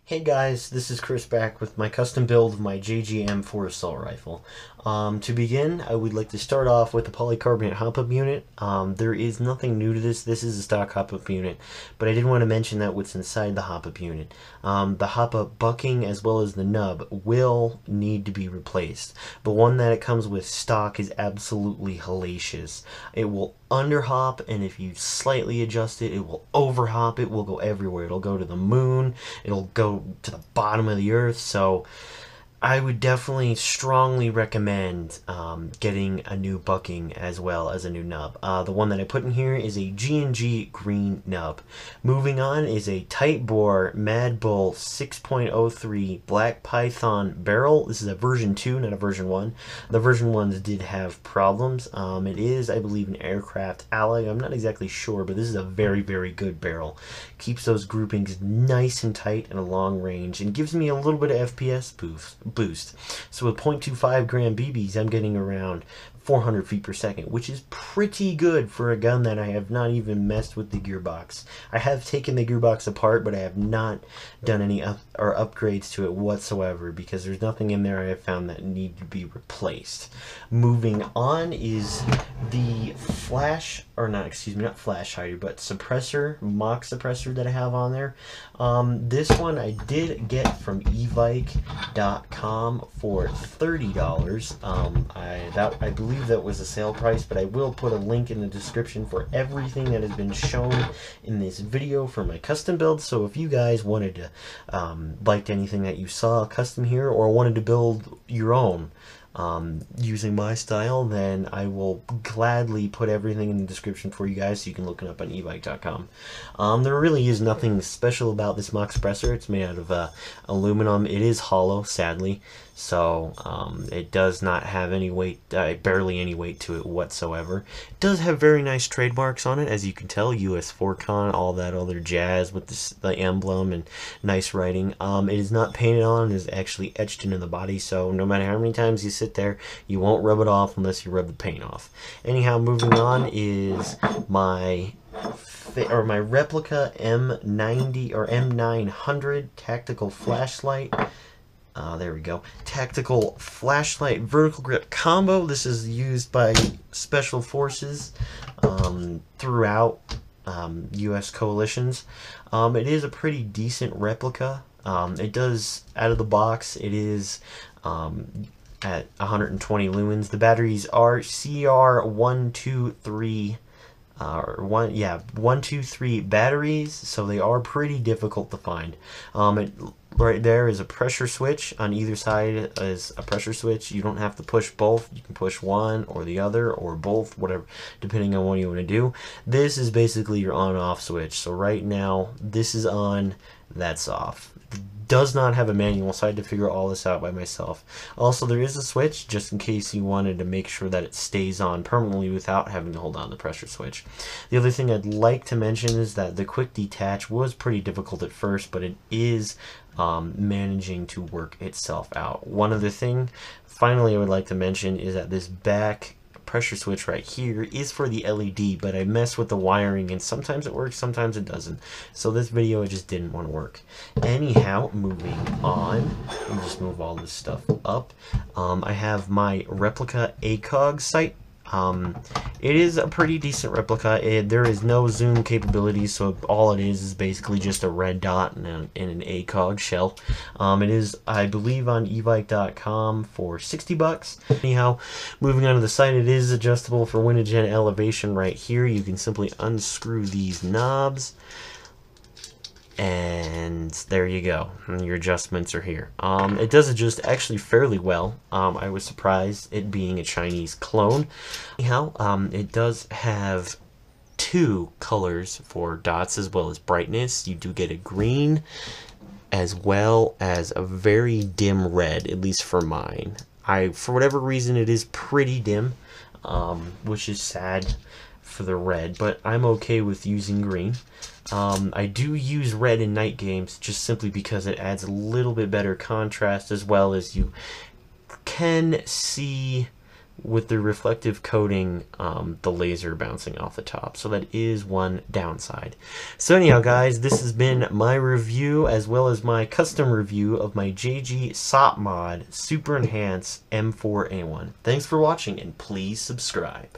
Hey guys, this is Chris back with my custom build of my JGM4 assault rifle. To begin, I would like to start off with the polycarbonate hop-up unit. There is nothing new to this. This is a stock hop-up unit, but I did want to mention that what's inside the hop-up unit. The hop-up bucking as well as the nub will need to be replaced. The one that it comes with stock is absolutely hellacious. It will underhop, and if you slightly adjust it, it will overhop. It will go everywhere. It'll go to the moon. It'll go to the bottom of the earth. So I would definitely strongly recommend getting a new bucking as well as a new nub. The one that I put in here is a G&G green nub. Moving on is a tight bore Mad Bull 6.03 Black Python barrel. This is a version 2, not a version 1. The version 1s did have problems. It is, I believe, an aircraft alloy. I'm not exactly sure, but this is a very, very good barrel. Keeps those groupings nice and tight at a long range and gives me a little bit of FPS boost. So with 0.25 gram BBs, I'm getting around 400 feet per second, which is pretty good for a gun that I have not even messed with the gearbox. I have taken the gearbox apart, but I have not done any upgrades to it whatsoever because there's nothing in there I have found that need to be replaced. Moving on is the flash, or not, excuse me, not flash hider, but suppressor, mock suppressor that I have on there. This one I did get from evike.com for $30. I believe that was a sale price, but I will put a link in the description for everything that has been shown in this video for my custom build. So if you guys wanted to liked anything that you saw custom here or wanted to build your own using my style, then I will gladly put everything in the description for you guys so you can look it up on evike.com. There really is nothing special about this mock suppressor. It's made out of aluminum. It is hollow, sadly, so it does not have any weight, barely any weight to it whatsoever. It does have very nice trademarks on it, as you can tell, US 4Con, all that other jazz with the emblem and nice writing. It is not painted on, it is actually etched into the body, so no matter how many times you sit there, you won't rub it off unless you rub the paint off. Anyhow, moving on is my replica M90 or M900 tactical flashlight. There we go. Tactical flashlight vertical grip combo. This is used by special forces throughout U.S. coalitions. It is a pretty decent replica. It does, out of the box, it is at 120 lumens. The batteries are CR123 123 batteries, so they are pretty difficult to find. Right there is a pressure switch. On either side is a pressure switch. You don't have to push both. You can push one or the other or both, whatever, depending on what you want to do. This is basically your on-off switch. So right now, this is on, that's off. Does not have a manual, so I had to figure all this out by myself. Also, there is a switch just in case you wanted to make sure that it stays on permanently without having to hold on the pressure switch. The other thing I'd like to mention is that the quick detach was pretty difficult at first, but it is managing to work itself out. One other thing finally I would like to mention is that this back pressure switch right here is for the LED, but I messed with the wiring and sometimes it works, sometimes it doesn't. So this video it just didn't want to work. Anyhow, moving on, let me just move all this stuff up. I have my replica ACOG sight. It is a pretty decent replica. There is no zoom capabilities, so all it is basically just a red dot and an ACOG shell. It is, I believe, on evike.com for $60. Anyhow, moving on to the sight, it is adjustable for windage and elevation right here. You can simply unscrew these knobs, and there you go, and your adjustments are here. It does adjust actually fairly well. I was surprised, it being a Chinese clone. Anyhow, it does have two colors for dots as well as brightness. You do get a green as well as a very dim red, at least for mine. For whatever reason, it is pretty dim, which is sad for the red, but I'm okay with using green. I do use red in night games just simply because it adds a little bit better contrast, as well as you can see with the reflective coating, the laser bouncing off the top. So that is one downside. So anyhow, guys, this has been my review as well as my custom review of my JG SOPMOD Super Enhanced M4A1. Thanks for watching, and please subscribe.